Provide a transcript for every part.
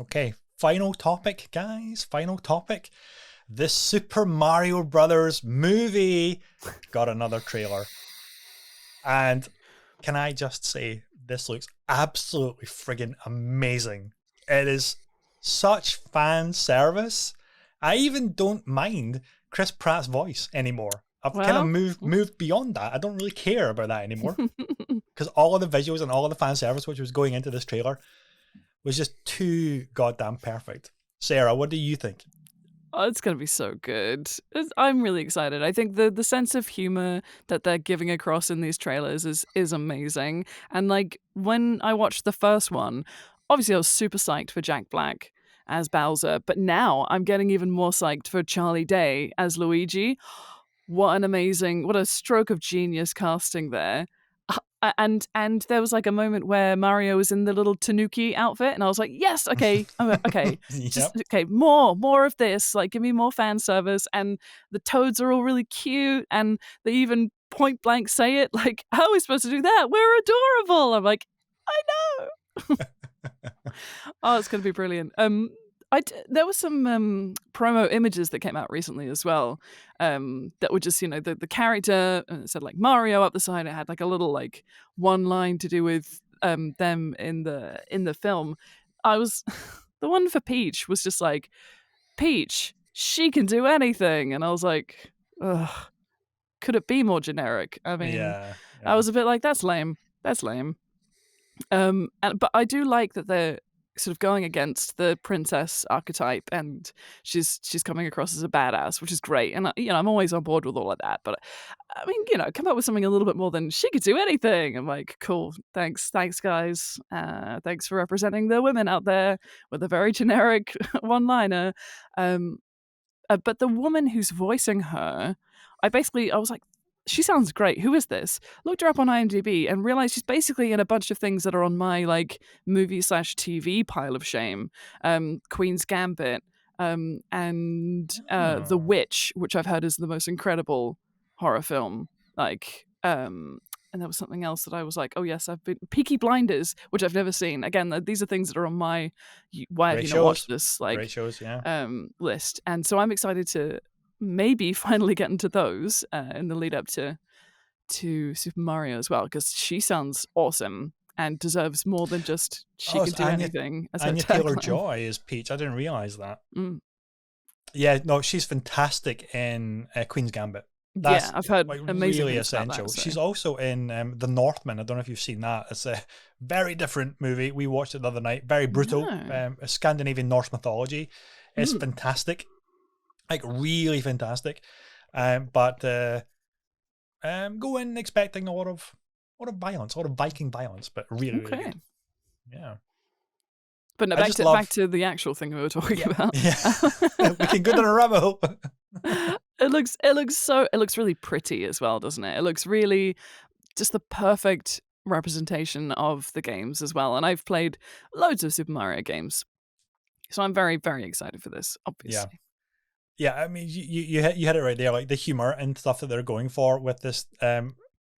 Okay, final topic, guys. Final topic. The Super Mario Brothers movie got another trailer. And can I just say, this looks absolutely friggin' amazing. It is such fan service. I even don't mind Chris Pratt's voice anymore. I've kind of Well, moved beyond that. I don't really care about that anymore because all of the visuals and all of the fan service which was going into this trailer was just too goddamn perfect. Sarah, what do you think? oh, it's gonna be so good. I'm really excited. I think the sense of humor that they're giving across in these trailers is amazing. And like when I watched the first one, obviously I was super psyched for Jack Black as Bowser, but now I'm getting even more psyched for Charlie Day as Luigi. What a stroke of genius casting there. And there was like a moment where Mario was in the little Tanuki outfit, and I was like, yes, okay, okay, just Yep. okay, more of this. Like, give me more fan service. And the toads are all really cute, and they even point blank say it, like, how are we supposed to do that? We're adorable. I'm like, I know. Oh, it's gonna be brilliant. There was some promo images that came out recently as well. That were just the character and it said like Mario up the side. It had like a little like one line to do with them in the film. I was the one for Peach was just like Peach. She can do anything, and I was like, ugh, could it be more generic? I mean, Yeah. I Yeah. was a bit like that's lame. That's lame. But I do like that they're sort of going against the princess archetype, and she's coming across as a badass, which is great. And I'm always on board with all of that. But I mean, come up with something a little bit more than she could do anything. I'm like, cool, thanks, guys. Thanks for representing the women out there with a very generic one-liner. Um, but the woman who's voicing her, I was like, she sounds great. Who is this? Looked her up on IMDb and realized she's basically in a bunch of things that are on my like movie/TV pile of shame. Queen's Gambit, and The Oh, Witch, which I've heard is the most incredible horror film. Like, and there was something else that I was like, oh yes, I've been Peaky Blinders, which I've never seen. Again, these are things that are on my why have great you not watched shows. this Great like shows. Yeah. list. And so I'm excited to maybe finally get into those in the lead up to Super Mario as well, because she sounds awesome and deserves more than just she Oh, can it's do anything as her Anya Taylor tagline. Joy is Peach. I didn't realize that. Mm. Yeah, no, she's fantastic in Queen's Gambit. Yeah, That's I've heard like amazing really things about that. essential. So She's also in The Northman. I don't know if you've seen that. It's a very different movie. We watched it the other night. Very brutal. no. Scandinavian Norse mythology. It's Mm. fantastic, like really fantastic. But go in expecting a lot of violence, a lot of Viking violence, but really, really Okay. good. Yeah. But no, I just love. back to the actual thing we were talking Yeah, about. yeah. We can go down a rabbit hole. It looks really pretty as well, doesn't it? It looks really just the perfect representation of the games as well. And I've played loads of Super Mario games, so I'm very, very excited for this, Yeah, obviously. yeah. I mean, you had it right there. Like the humor and stuff that they're going for with this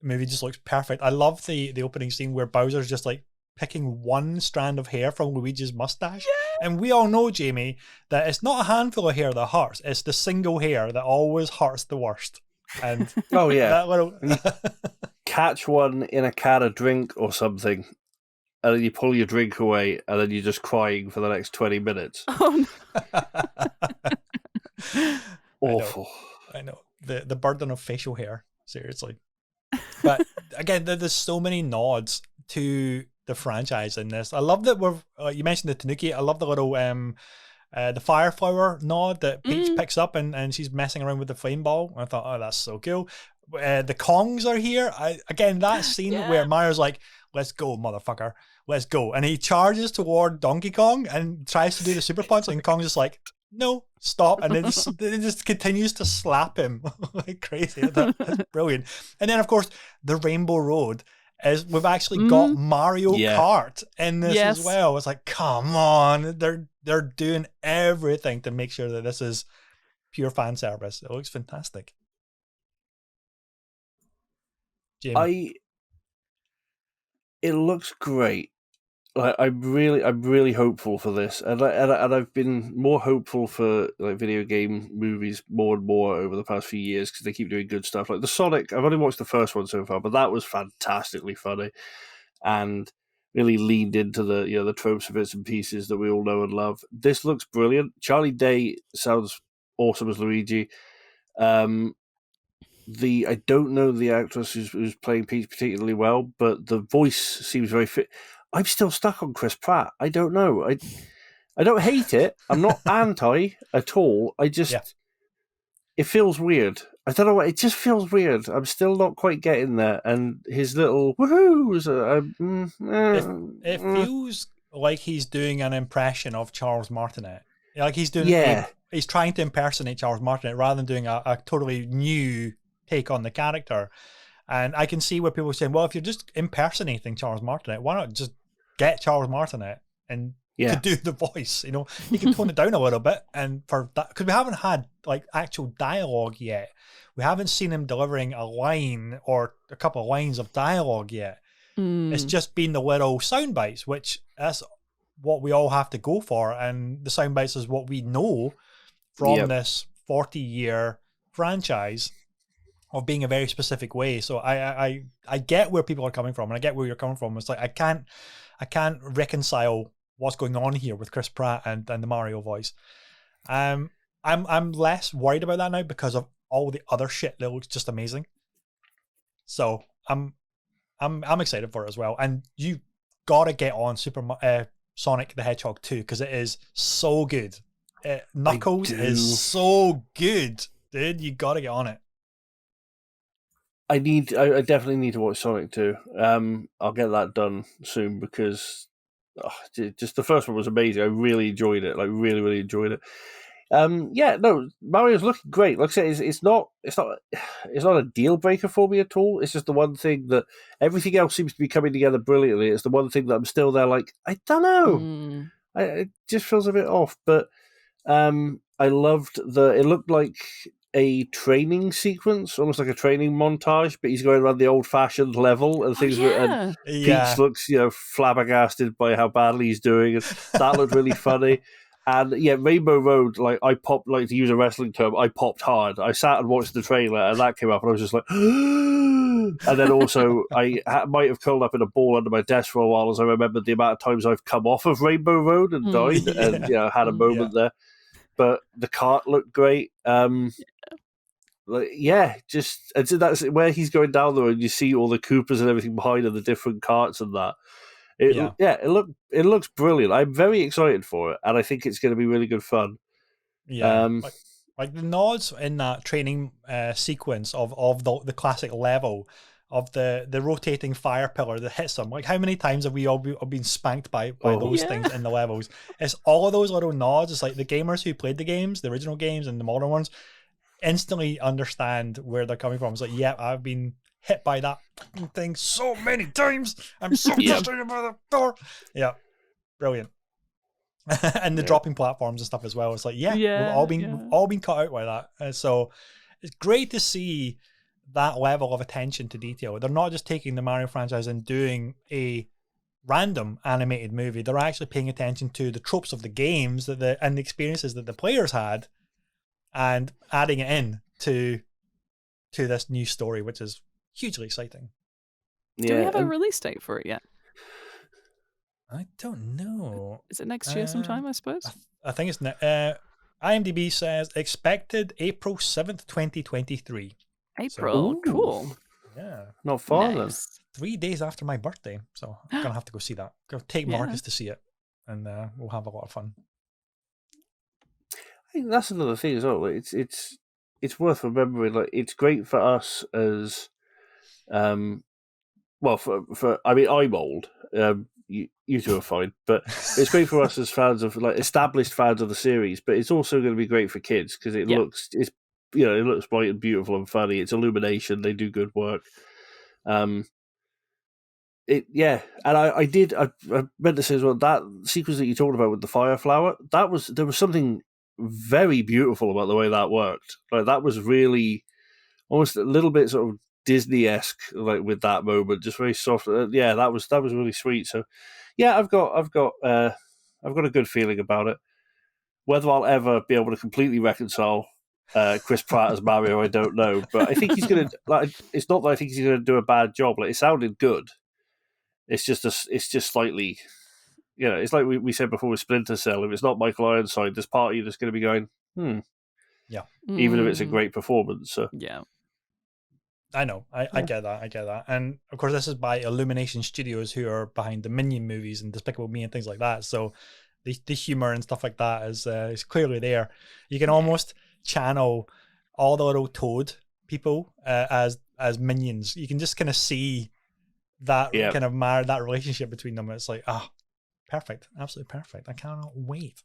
movie just looks perfect. I love the opening scene where Bowser's just like picking one strand of hair from Luigi's mustache, and we all know, Jamie, that it's not a handful of hair that hurts. It's the single hair that always hurts the worst. And Oh yeah, that little. when you catch one in a can of drink or something, and then you pull your drink away, and then you're just crying for the next 20 minutes. Oh, Awful. I know the burden of facial hair. Seriously, but again, there's so many nods to the franchise in this. I love that you mentioned the Tanuki. I love the little the fire flower nod that Peach mm, picks up and she's messing around with the flame ball. I thought, oh, that's so cool. The Kongs are here. Again, that scene yeah. where Mario's like, let's go, motherfucker. Let's go. And he charges toward Donkey Kong and tries to do the super punch. And Kong's just like, no, stop. And it just continues to slap him like crazy. That's brilliant. And then, of course, the Rainbow Road is we've actually got Mario Kart in this as well. It's like, come on. They're doing everything to make sure that this is pure fan service. It looks fantastic. Jamie. It looks great. I'm really hopeful for this, and I've been more hopeful for like video game movies more and more over the past few years because they keep doing good stuff. Like the Sonic, I've only watched the first one so far, but that was fantastically funny, and really leaned into the tropes of bits and pieces that we all know and love. This looks brilliant. Charlie Day sounds awesome as Luigi. I don't know the actress who's playing Peach particularly well, but the voice seems very fit. I'm still stuck on Chris Pratt. I don't know. I don't hate it. I'm not anti at all. I just it feels weird. I don't know what. It just feels weird. I'm still not quite getting there. And his little woohoo. It feels like he's doing an impression of Charles Martinet. Like he's doing. He's trying to impersonate Charles Martinet rather than doing a totally new take on the character. And I can see where people are saying, well, if you're just impersonating Charles Martinet, why not just get Charles Martinet and to do the voice? You know, you can tone it down a little bit. And for that, because we haven't had like actual dialogue yet. We haven't seen him delivering a line or a couple of lines of dialogue yet. It's just been the little sound bites, which that's what we all have to go for. And the sound bites is what we know from this 40-year franchise of being a very specific way. So I get where people are coming from, and I get where you're coming from. It's like I can't reconcile what's going on here with Chris Pratt and the Mario voice. I'm less worried about that now because of all the other shit that looks just amazing. So I'm excited for it as well. And you gotta get on Sonic the Hedgehog 2 because it is so good. Knuckles is so good, dude. You gotta get on it. I definitely need to watch Sonic 2. I'll get that done soon because just the first one was amazing. I really enjoyed it. Like really enjoyed it. Mario's looking great. Like I say, it's not a deal breaker for me at all. It's just the one thing that everything else seems to be coming together brilliantly. It's the one thing that I'm still there. Like I don't know. It just feels a bit off. But I loved it looked like a training sequence, almost like a training montage, but he's going around the old-fashioned level and things. And Peach looks, flabbergasted by how badly he's doing, and that looked really funny. And Rainbow Road, like I popped, like to use a wrestling term, I popped hard. I sat and watched the trailer, and that came up, and I was just like, and then also I might have curled up in a ball under my desk for a while as I remembered the amount of times I've come off of Rainbow Road and died, and had a moment there. But the cart looked great. That's where he's going down there, and you see all the Koopas and everything behind and the different carts and that. It looks brilliant. I'm very excited for it, and I think it's going to be really good fun. Yeah, like the nods in that training sequence of the classic level of the rotating fire pillar that hits them. Like how many times have we all been spanked by those things in the levels? It's all of those little nods. It's like the gamers who played the games, the original games and the modern ones, instantly understand where they're coming from. It's like, I've been hit by that thing so many times. I'm so frustrated by the door. Yeah, brilliant. And the dropping platforms and stuff as well. It's like, we've all been cut out by that. And so it's great to see that level of attention to detail. They're not just taking the Mario franchise and doing a random animated movie. They're actually paying attention to the tropes of the games and the experiences that the players had, and adding it in to this new story, which is hugely exciting. Do we have a release date for it yet? I don't know. Is it next year sometime, I suppose? I think it's IMDb says expected April 7th, 2023. April, so, cool. Yeah. Not far then. 3 days after my birthday. So I'm going to have to go see that. Go take Marcus to see it, and we'll have a lot of fun. I think that's another thing as well. It's worth remembering. Like, it's great for us as, I'm old. You two are fine, but it's great for us as fans of established fans of the series. But it's also going to be great for kids because it looks bright and beautiful and funny. It's Illumination; they do good work. And I meant to say as well, that sequence that you talked about with the fire flower, there was something very beautiful about the way that worked. Like that was really almost a little bit sort of Disney-esque, like with that moment, just very soft. That was really sweet. So Yeah, I've got a good feeling about it. Whether I'll ever be able to completely reconcile Chris Pratt as Mario, I don't know. But I think he's gonna like. It's not that I think he's gonna do a bad job. Like, it sounded good. It's just slightly. It's like we said before with Splinter Cell. If it's not Michael Ironside, there's part of you that's going to be going, Yeah. Even if it's a great performance. So. Yeah. I know. I get that. And of course, this is by Illumination Studios, who are behind the Minion movies and Despicable Me and things like that. So the humor and stuff like that is clearly there. You can almost channel all the little Toad people as minions. You can just kind of see that kind of that relationship between them. It's like, perfect, absolutely perfect. I cannot wait.